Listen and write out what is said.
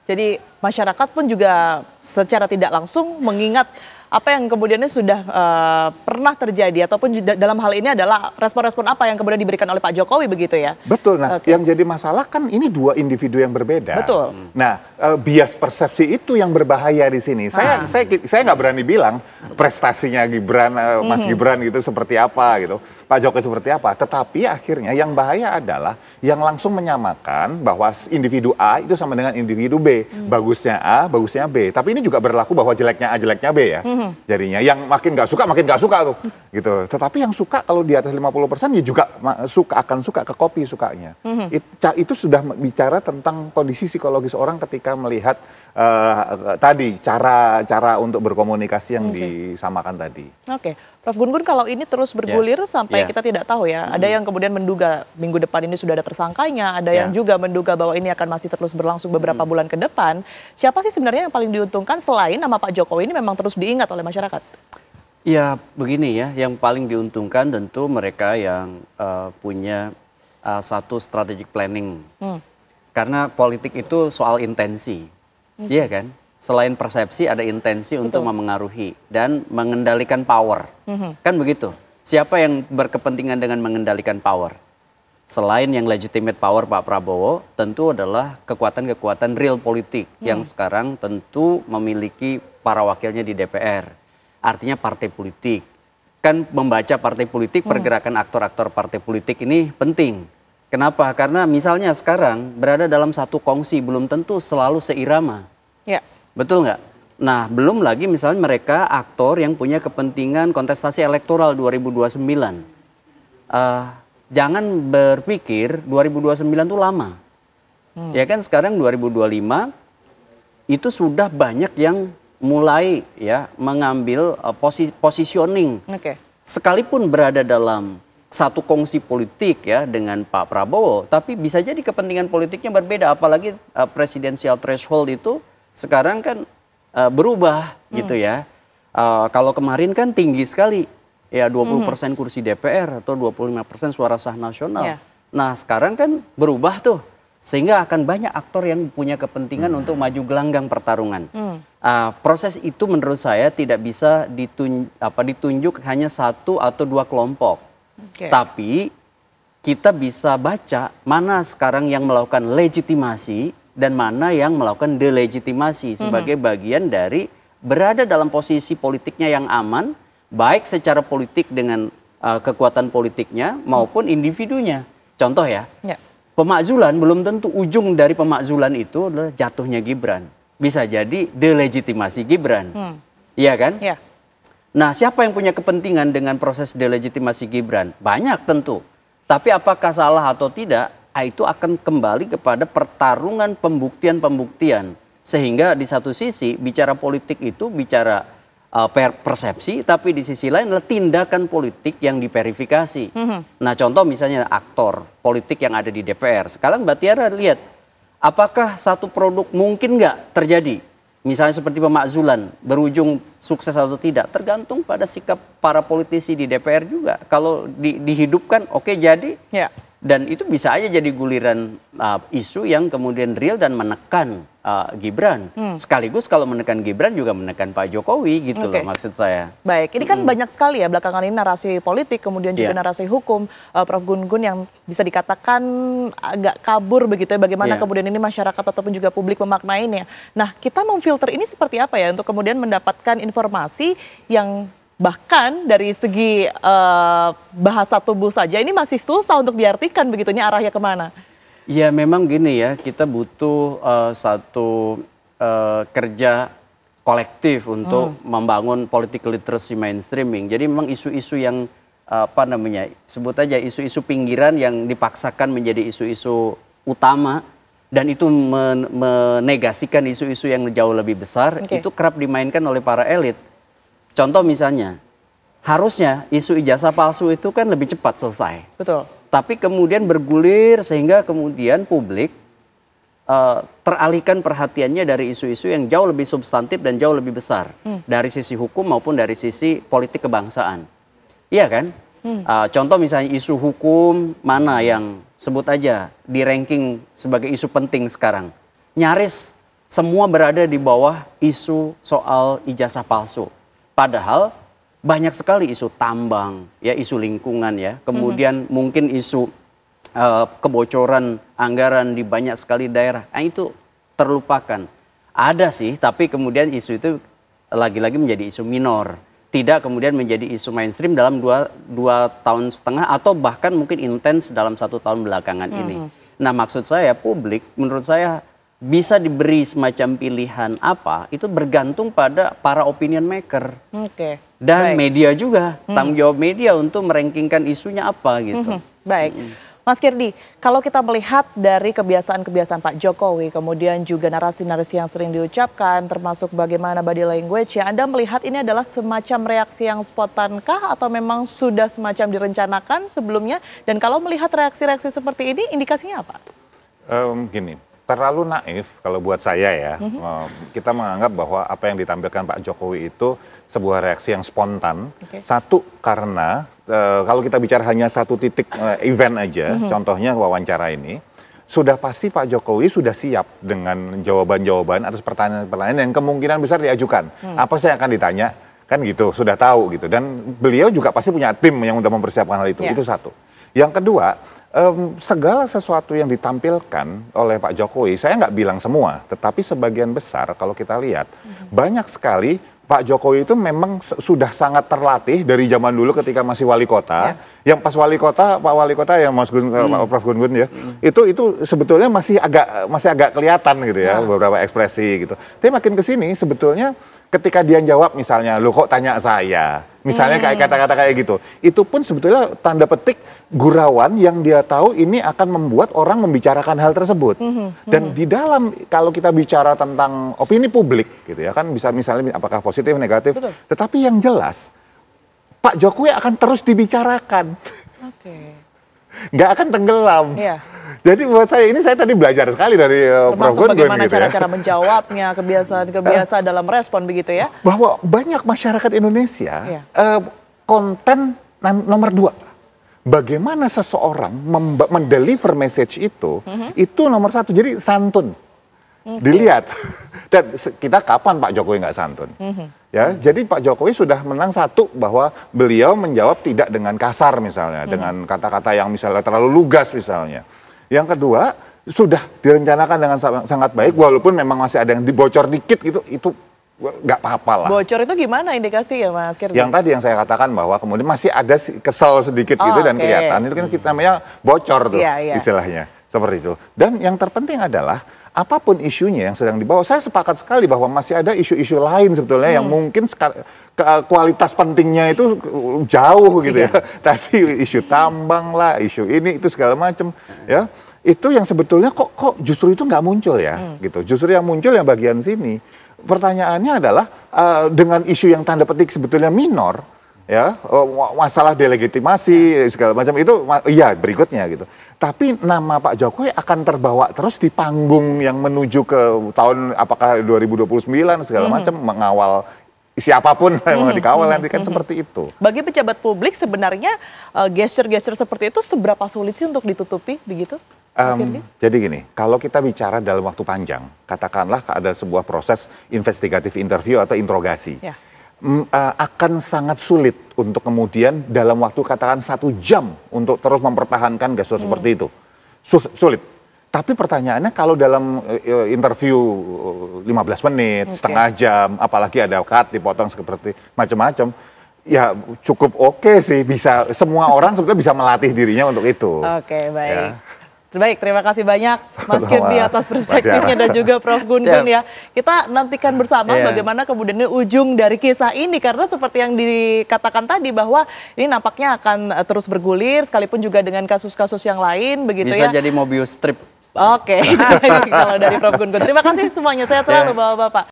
Jadi masyarakat pun juga secara tidak langsung mengingat apa yang kemudiannya sudah pernah terjadi ataupun dalam hal ini adalah respon-respon apa yang kemudian diberikan oleh Pak Jokowi begitu ya. Betul. Nah, yang jadi masalah kan ini dua individu yang berbeda. Betul. Nah, bias persepsi itu yang berbahaya di sini. Saya nggak berani bilang prestasinya Gibran, Mas Gibran gitu seperti apa gitu. Pak Jokowi seperti apa. Tetapi akhirnya yang bahaya adalah yang langsung menyamakan bahwa individu A itu sama dengan individu B. Bagusnya A, bagusnya B. Tapi ini juga berlaku bahwa jeleknya A, jeleknya B ya. Jadinya yang makin nggak suka tuh. Gitu. Tetapi yang suka kalau di atas 50% ya juga akan suka ke kopi sukanya. Itu sudah bicara tentang kondisi psikologis orang ketika melihat tadi cara untuk berkomunikasi yang disamakan tadi. Oke. Prof Gun-Gun, kalau ini terus bergulir sampai kita tidak tahu ya, ada yang kemudian menduga minggu depan ini sudah ada tersangkanya, ada yang juga menduga bahwa ini akan masih terus berlangsung beberapa bulan ke depan. Siapa sih sebenarnya yang paling diuntungkan selain nama Pak Jokowi ini memang terus diingat oleh masyarakat? Ya begini ya, yang paling diuntungkan tentu mereka yang punya satu strategic planning. Karena politik itu soal intensi, iya kan? Selain persepsi ada intensi untuk memengaruhi dan mengendalikan power. Kan begitu. Siapa yang berkepentingan dengan mengendalikan power? Selain yang legitimate power Pak Prabowo, tentu adalah kekuatan-kekuatan real politik yang sekarang tentu memiliki para wakilnya di DPR. Artinya partai politik. Kan membaca partai politik, pergerakan aktor-aktor partai politik ini penting. Kenapa? Karena misalnya sekarang berada dalam satu kongsi belum tentu selalu seirama. Ya. Betul nggak? Nah, belum lagi misalnya mereka aktor yang punya kepentingan kontestasi elektoral 2029. Jangan berpikir 2029 itu lama. Ya kan sekarang 2025 itu sudah banyak yang mulai ya mengambil positioning. Sekalipun berada dalam satu kongsi politik ya dengan Pak Prabowo, tapi bisa jadi kepentingan politiknya berbeda. Apalagi presidensial threshold itu sekarang kan berubah gitu ya. Kalau kemarin kan tinggi sekali ya 20% kursi DPR atau 25% suara sah nasional. Nah sekarang kan berubah tuh sehingga akan banyak aktor yang punya kepentingan untuk maju gelanggang pertarungan. Proses itu menurut saya tidak bisa ditunjuk hanya satu atau dua kelompok. Tapi kita bisa baca mana sekarang yang melakukan legitimasi dan mana yang melakukan delegitimasi sebagai bagian dari berada dalam posisi politiknya yang aman, baik secara politik dengan kekuatan politiknya maupun individunya. Contoh ya, pemakzulan belum tentu ujung dari pemakzulan itu adalah jatuhnya Gibran. Bisa jadi delegitimasi Gibran, iya kan? Nah, siapa yang punya kepentingan dengan proses delegitimasi Gibran? Banyak tentu. Tapi apakah salah atau tidak? Itu akan kembali kepada pertarungan pembuktian-pembuktian. Sehingga di satu sisi bicara politik itu bicara persepsi, tapi di sisi lain adalah tindakan politik yang diverifikasi. Nah contoh misalnya aktor politik yang ada di DPR. Sekarang Mbak Tiara lihat, apakah satu produk mungkin nggak terjadi? Misalnya seperti pemakzulan, berujung sukses atau tidak, tergantung pada sikap para politisi di DPR juga. Kalau dihidupkan, oke jadi. Dan itu bisa aja jadi guliran isu yang kemudian real dan menekan Gibran. Sekaligus kalau menekan Gibran juga menekan Pak Jokowi gitu loh maksud saya. Baik, ini kan banyak sekali ya belakangan ini narasi politik, kemudian juga narasi hukum. Prof Gun-Gun yang bisa dikatakan agak kabur begitu ya, bagaimana kemudian ini masyarakat ataupun juga publik memaknainya. Nah, kita memfilter ini seperti apa ya untuk kemudian mendapatkan informasi yang bahkan dari segi bahasa tubuh saja ini masih susah untuk diartikan begitunya arahnya kemana? Ya memang gini ya, kita butuh satu kerja kolektif untuk membangun political literacy mainstreaming. Jadi memang isu-isu yang sebut aja isu-isu pinggiran yang dipaksakan menjadi isu-isu utama dan itu menegasikan isu-isu yang jauh lebih besar, itu kerap dimainkan oleh para elit. Contoh misalnya, harusnya isu ijazah palsu itu kan lebih cepat selesai. Betul. Tapi kemudian bergulir sehingga kemudian publik teralihkan perhatiannya dari isu-isu yang jauh lebih substantif dan jauh lebih besar. Dari sisi hukum maupun dari sisi politik kebangsaan. Iya kan? Contoh misalnya isu hukum mana yang sebut aja di ranking sebagai isu penting sekarang. Nyaris semua berada di bawah isu soal ijazah palsu. Padahal banyak sekali isu tambang, ya isu lingkungan ya, kemudian mungkin isu kebocoran anggaran di banyak sekali daerah. Nah, itu terlupakan. Ada sih, tapi kemudian isu itu lagi-lagi menjadi isu minor. Tidak kemudian menjadi isu mainstream dalam dua tahun setengah atau bahkan mungkin intens dalam 1 tahun belakangan ini. Nah, maksud saya publik menurut saya bisa diberi semacam pilihan apa, itu bergantung pada para opinion maker. Dan media juga, tanggung jawab media untuk merankingkan isunya apa gitu. Baik. Mas Kirdi, kalau kita melihat dari kebiasaan-kebiasaan Pak Jokowi, kemudian juga narasi-narasi yang sering diucapkan, termasuk bagaimana body language, ya Anda melihat ini adalah semacam reaksi yang spontankah atau memang sudah semacam direncanakan sebelumnya? Dan kalau melihat reaksi-reaksi seperti ini, indikasinya apa? Gini, terlalu naif kalau buat saya ya. Kita menganggap bahwa apa yang ditampilkan Pak Jokowi itu sebuah reaksi yang spontan. Satu, karena kalau kita bicara hanya satu titik event aja, contohnya wawancara ini, sudah pasti Pak Jokowi sudah siap dengan jawaban-jawaban atas pertanyaan-pertanyaan yang kemungkinan besar diajukan. Apa sih yang akan ditanya? Kan gitu, sudah tahu gitu. Dan beliau juga pasti punya tim yang udah mempersiapkan hal itu. Itu satu. Yang kedua, segala sesuatu yang ditampilkan oleh Pak Jokowi, saya nggak bilang semua, tetapi sebagian besar kalau kita lihat, banyak sekali Pak Jokowi itu memang sudah sangat terlatih dari zaman dulu ketika masih wali kota. Yang pas wali kota, Pak Wali Kota yang Prof. Gun Gun ya, itu sebetulnya masih agak kelihatan gitu ya, beberapa ekspresi gitu. Tapi makin ke sini sebetulnya ketika dia jawab misalnya, "Loh kok tanya saya?" Misalnya kayak kata-kata kayak gitu. Itu pun sebetulnya tanda petik gurauan yang dia tahu ini akan membuat orang membicarakan hal tersebut. Dan di dalam kalau kita bicara tentang opini publik gitu ya, kan bisa misalnya apakah positif, negatif. Tetapi yang jelas Pak Jokowi akan terus dibicarakan. Nggak akan tenggelam. Jadi buat saya ini, saya tadi belajar sekali dari Prof. Gun Gun bagaimana gitu cara-cara menjawabnya, kebiasaan dalam respon begitu ya. Bahwa banyak masyarakat Indonesia konten nomor 2. Bagaimana seseorang mendeliver message itu nomor 1. Jadi santun. Dilihat. Dan kita kapan Pak Jokowi nggak santun? Ya, jadi Pak Jokowi sudah menang satu bahwa beliau menjawab tidak dengan kasar misalnya, dengan kata-kata yang misalnya terlalu lugas misalnya. Yang kedua, sudah direncanakan dengan sangat baik, walaupun memang masih ada yang dibocor dikit gitu, itu nggak apa-apa lah. Bocor itu gimana indikasi ya Mas Kirdi? Yang tadi yang saya katakan bahwa kemudian masih ada kesel sedikit gitu dan kelihatan, itu kan kita namanya bocor tuh istilahnya, seperti itu. Dan yang terpenting adalah, apapun isunya yang sedang dibawa, saya sepakat sekali bahwa masih ada isu-isu lain sebetulnya yang mungkin kualitas pentingnya itu jauh gitu ya. Tadi isu tambang lah, isu ini itu segala macam ya. Itu yang sebetulnya kok justru itu nggak muncul ya gitu. Justru yang muncul yang bagian sini. Pertanyaannya adalah dengan isu yang tanda petik sebetulnya minor ya, masalah delegitimasi segala macam itu iya berikutnya gitu. Tapi nama Pak Jokowi akan terbawa terus di panggung yang menuju ke tahun apakah 2029 segala macam, mengawal siapapun yang dikawal nanti kan seperti itu. Bagi pejabat publik sebenarnya gesture-gesture seperti itu seberapa sulit sih untuk ditutupi begitu? Jadi gini, kalau kita bicara dalam waktu panjang, katakanlah ada sebuah proses investigatif interview atau interogasi. Akan sangat sulit untuk kemudian dalam waktu katakan 1 jam untuk terus mempertahankan gestur seperti itu. Sulit. Tapi pertanyaannya kalau dalam interview 15 menit, setengah jam, apalagi ada cut, dipotong seperti macam-macam, ya cukup oke sih, bisa semua orang sebetulnya bisa melatih dirinya untuk itu. Baik. Ya. Baik, terima kasih banyak Mas Kirdi atas perspektifnya dan juga Prof. Gun Gun ya. Kita nantikan bersama bagaimana kemudian ujung dari kisah ini, karena seperti yang dikatakan tadi bahwa ini nampaknya akan terus bergulir sekalipun juga dengan kasus-kasus yang lain begitu bisa ya. Bisa jadi Mobius strip. Kalau dari Prof. Gun Gun. Terima kasih semuanya, sehat selalu Bapak-bapak.